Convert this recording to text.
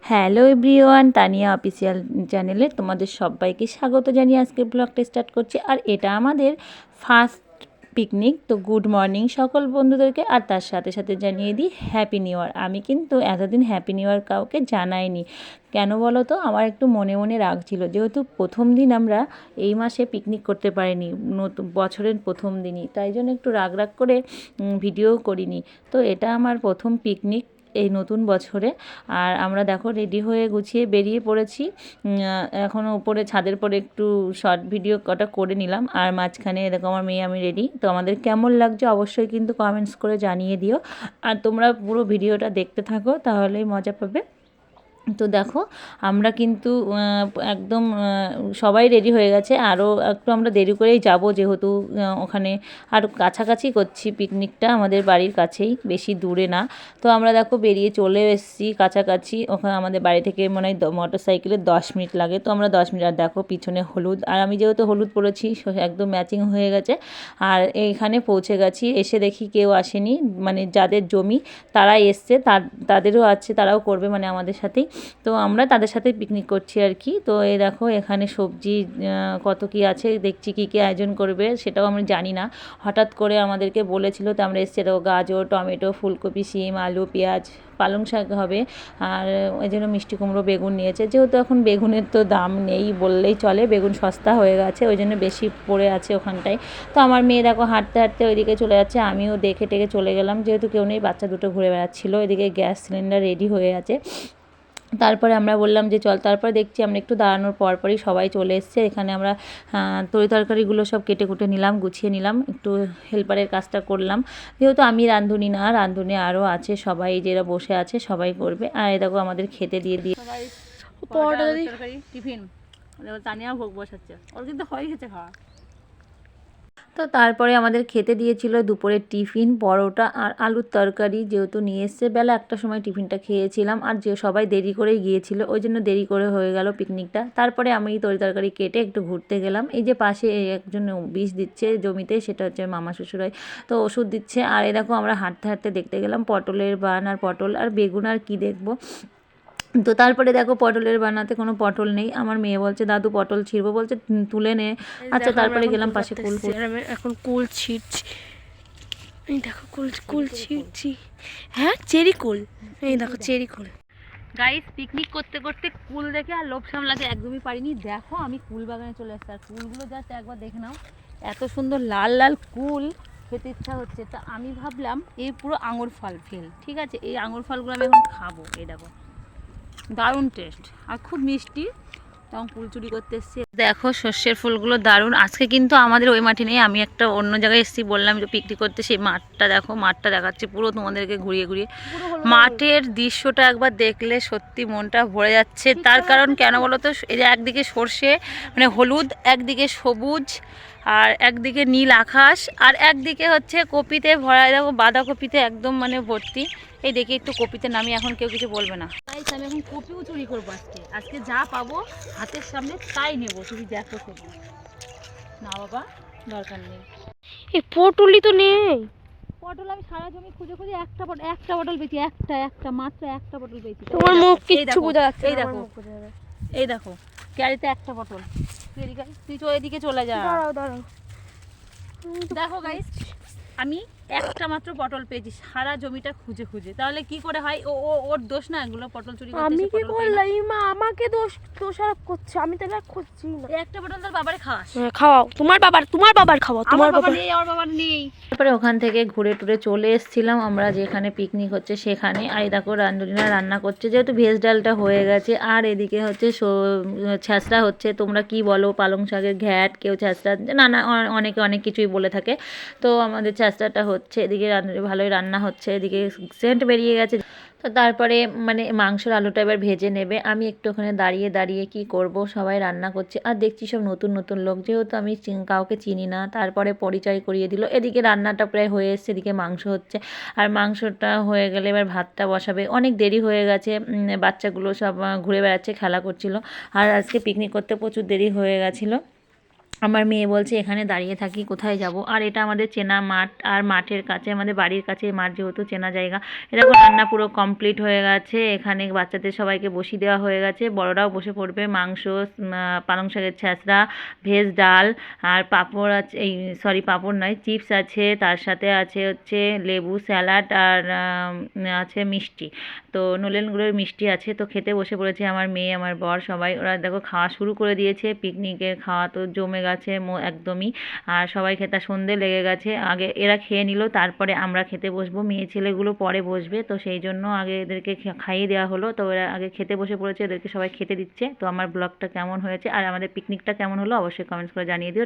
Hello everyone, Tania official চ্যানেলে তোমাদের সবাইকে স্বাগত জানিয়ে আজকে ব্লগটা স্টার্ট করছি। আর এটা আমাদের ফার্স্ট পিকনিক। তো গুড মর্নিং সকল বন্ধুদেরকে, আর তার সাথে সাথে জানিয়ে দিই হ্যাপি নিউ ইয়ার। আমি কিন্তু এতদিন হ্যাপি নিউ ইয়ার কাউকে জানাইনি। কেন বলো তো, আমার একটু মনে মনে রাগ ছিল, যেহেতু প্রথম দিন আমরা এই মাসে পিকনিক করতে পারিনি, নতুন বছরের প্রথম দিনই, তাই জন্য একটু রাগ রাগ করে ভিডিও করিনি। তো এটা আমার প্রথম পিকনিক এই নতুন বছরে। আর আমরা দেখো রেডি হয়ে গুছিয়ে বেরিয়ে পড়েছি। এখনও উপরে ছাদের পরে একটু শর্ট ভিডিও কটা করে নিলাম, আর মাঝখানে দেখো আমার মেয়ে আমি রেডি। তো আমাদের কেমন লাগছে অবশ্যই কিন্তু কমেন্টস করে জানিয়ে দিও, আর তোমরা পুরো ভিডিওটা দেখতে থাকো, তাহলেই মজা পাবে। তো দেখো আমরা কিন্তু একদম সবাই রেডি হয়ে গেছে। আরও একটু আমরা দেরি করেই যাব, যেহেতু ওখানে আর কাছাকাছি করছি পিকনিকটা, আমাদের বাড়ির কাছেই, বেশি দূরে না। তো আমরা দেখো বেরিয়ে চলে এসেছি কাছাকাছি। ওখানে আমাদের বাড়ি থেকে মনে হয় মোটর সাইকেলে 10 মিনিট লাগে। তো আমরা 10 মিনিট, আর দেখো পিছনে হলুদ, আর আমি যেহেতু হলুদ পরেছি একদম ম্যাচিং হয়ে গেছে। আর এইখানে পৌঁছে গেছি, এসে দেখি কেউ আসেনি, মানে যাদের জমি তারাই এসছে, তাদেরও আছে, তারাও করবে মানে আমাদের সাথেই। তো আমরা তাদের সাথে পিকনিক করছি আর কি। তো এই দেখো এখানে সবজি কত কি আছে, দেখছি কী কী আয়োজন করবে সেটাও আমরা জানি না, হঠাৎ করে আমাদেরকে বলেছিল। তো আমরা এসেছি, দেখো গাজর, টমেটো, ফুলকপি, শিম, আলু, পেঁয়াজ, পালং শাক হবে, আর ওই জন্য মিষ্টি কুমড়ো, বেগুন নিয়েছে। যেহেতু এখন বেগুনের তো দাম নেই বললেই চলে, বেগুন সস্তা হয়ে গেছে, ওই জন্য বেশি পড়ে আছে ওখানটায়। তো আমার মেয়ে দেখো হাঁটতে হাঁটতে ওইদিকে চলে যাচ্ছে, আমিও দেখে টেকে চলে গেলাম, যেহেতু কেউ নেই, বাচ্চা দুটো ঘুরে বেড়াচ্ছিলো। এদিকে গ্যাস সিলিন্ডার রেডি হয়ে আছে। তারপরে আমরা বললাম যে চল, তারপরে দেখছি আমরা একটু দাঁড়ানোর পরপরই সবাই চলে এসছে। এখানে আমরা তরি তরকারিগুলো সব কেটে কুটে নিলাম, গুছিয়ে নিলাম, একটু হেল্পারের কাজটা করলাম, যেহেতু আমি রাঁধুনি না, রাঁধুনি আরও আছে, সবাই যারা বসে আছে সবাই করবে। আর এই দেখো আমাদের খেতে দিয়ে টিফিন তানিয়া ভোগ বসাচ্ছে, ওর কিন্তু হয়ে গেছে খাওয়া। তো তারপরে আমাদের খেতে দিয়েছিল দুপুরের টিফিন, পরোটা আর আলুর তরকারি, যেহেতু নিয়ে এসছে বেলা 1টার সময় টিফিনটা খেয়েছিলাম, আর যে সবাই দেরি করেই গিয়েছিল, ওই জন্য দেরি করে হয়ে গেল পিকনিকটা। তারপরে আমি তরি তরকারি কেটে একটু ঘুরতে গেলাম। এই যে পাশে একজন বিষ দিচ্ছে জমিতে, সেটা হচ্ছে মামা শ্বশুরাই, তো ওষুধ দিচ্ছে। আর এই দেখো আমরা হাঁটতে হাঁটতে দেখতে গেলাম পটলের বান, আর পটল আর বেগুন, আর কি দেখবো। তো তারপরে দেখো পটলের বানাতে কোনো পটল নেই, আমার মেয়ে বলছে দাদু পটল ছিঁড়বো, বলছে তুলে নে। আচ্ছা, তারপরে গেলাম পাশে এখন কুল ছিঁড়ছি, এই দেখো কুল কুল ছিঁড়ছি, হ্যাঁ চেরি কুল, এই দেখো চেরি কুল। গাইস, পিকনিক করতে করতে কুল দেখে আর লোভ সামলাতে একদমই পারিনি। দেখো আমি কুল বাগানে চলে এসেছি, আর কুলগুলো জাস্ট একবার দেখে নাও, এত সুন্দর লাল লাল কুল, খেতে ইচ্ছা হচ্ছে। তা আমি ভাবলাম এই পুরো আঙুর ফল ফেল, ঠিক আছে, এই আঙুর ফলগুলো আমি এখন খাবো। এই দেখো দারুণ টেস্ট, আর খুব মিষ্টি। তখন ফুল চুরি করতে এসেছি। দেখো সর্ষের ফুলগুলো দারুণ। আজকে কিন্তু আমাদের ওই মাটি নেই, আমি একটা অন্য জায়গায় এসেছি, বললাম যে পিকনিক করতে, সেই মাঠটা দেখো, মাঠটা দেখাচ্ছে পুরো তোমাদেরকে ঘুরিয়ে ঘুরিয়ে। মাঠের দৃশ্যটা একবার দেখলে সত্যি মনটা ভরে যাচ্ছে। তার কারণ কেন বলো তো, এই যে একদিকে সর্ষে মানে হলুদ, একদিকে সবুজ, আর একদিকে নীল আকাশ, আর একদিকে হচ্ছে কপিতে ভরা, দেখো বাঁধাকপিতে একদম মানে ভর্তি। এই দেখি একটু কপিতে নামি, এখন কেউ কিছু বলবে না। তাই আমি এখন কপিও চুরি করবো, আজকে যা পাবো হাতের সামনে তাই নেবো, তুমি দেখো শুধু। না বাবা, দরকার নেই, এই পটলই তো নেই। পটল আমি সারা জমি খুঁজে খুঁজে একটা পটল পেয়েছি, একটা মাত্র একটা পটল পেয়েছি। তোমার মুখ কিচ্ছু বোঝা যাচ্ছে না, এই দেখো, এই দেখো ক্যারিতে একটা পটল। তুই তো এদিকে চলে যা, দাঁড়াও। দেখো গাইস, আমি একটা মাত্র পটল পেয়েছি সারা জমিটা খুঁজে খুঁজে। তাহলে কি করে হয়? ওর দোষ না এগুলো পটল চুরি করতে। আমি কি করলাম? মা আমাকে দোষারোপ করছে, আমি তাহলে খুঁজছি না। একটা পটল তোর বাবারে খাওয়াস? খাওয়াও, তোমার বাবার খাওয়াও, তোমার বাবা নেই, আমার বাবার নেই। তারপরে ওখান থেকে ঘুরে টুরে চলে এসেছিলাম আমরা যেখানে পিকনিক হচ্ছে সেখানে। আর দেখো রান্ধুনিরা রান্না করছে, যেহেতু ভেজ ডালটা হয়ে গেছে, আর এদিকে হচ্ছে ছ্যাঁচড়া হচ্ছে, তোমরা কি বলো, পালং শাকের ঘ্যাট, কেউ ছ্যাঁচড়া, না অনেকে অনেক কিছুই বলে থাকে। তো আমাদের ছ্যাঁচড়াটা হচ্ছে, এদিকে রান্ধুনি ভালোই রান্না হচ্ছে, এদিকে সেন্ট বেরিয়ে গেছে। তো তারপরে মানে মাংসের আলুটা এবার ভেজে নেবে, আমি একটু ওখানে দাঁড়িয়ে দাঁড়িয়ে কি করব, সবাই রান্না করছে, আর দেখছি সব নতুন নতুন লোক, যেহেতু আমি কাউকে চিনি না। তারপরে পরিচয় করিয়ে দিল। এদিকে রান্নাটা প্রায় হয়ে এসছে, এদিকে মাংস হচ্ছে, আর মাংসটা হয়ে গেলে এবার ভাতটা বসাবে। অনেক দেরি হয়ে গেছে, বাচ্চাগুলো সব ঘুরে বেড়াচ্ছে, খেলা করছিল, আর আজকে পিকনিক করতে প্রচুর দেরি হয়ে গেছিলো। আমার মেয়ে বলছে এখানে দাঁড়িয়ে থাকি, কোথায় যাব। আর এটা আমাদের চেনা মাঠ, আর মাঠের কাছে আমাদের বাড়ির কাছে মাঠ, যেহেতু চেনা জায়গা। এরকম রান্না পুরো কমপ্লিট হয়ে গেছে, এখানে বাচ্চাদের সবাইকে বসিয়ে দেওয়া হয়ে গেছে, বড়রাও বসে পড়বে। মাংস, পালং শাকের ছ্যাঁচড়া, ভেজ ডাল, আর পাঁপড় আছে, এই সরি পাঁপড় নয়, চিপস আছে, তার সাথে আছে হচ্ছে লেবু, স্যালাড, আর আছে মিষ্টি। তো নলেন গুড়ের মিষ্টি আছে। তো খেতে বসে পড়েছে আমার মেয়ে, আমার বর, সবাই। ওরা দেখো খাওয়া শুরু করে দিয়েছে। পিকনিকের খাওয়া তো জমে গেছে একদমই। আর সবাই খেতে সন্ধে লেগে গেছে। আগে এরা খেয়ে নিল, তারপরে আমরা খেতে বসবো। মেয়ে ছেলেগুলো পরে বসবে, তো সেই জন্য আগে এদেরকে খাইয়ে দেওয়া হলো। তো এরা আগে খেতে বসে পড়েছে, এদেরকে সবাই খেতে দিচ্ছে। তো আমার ব্লগটা কেমন হয়েছে আর আমাদের পিকনিকটা কেমন হলো অবশ্যই কমেন্টস করে জানিয়ে দিও।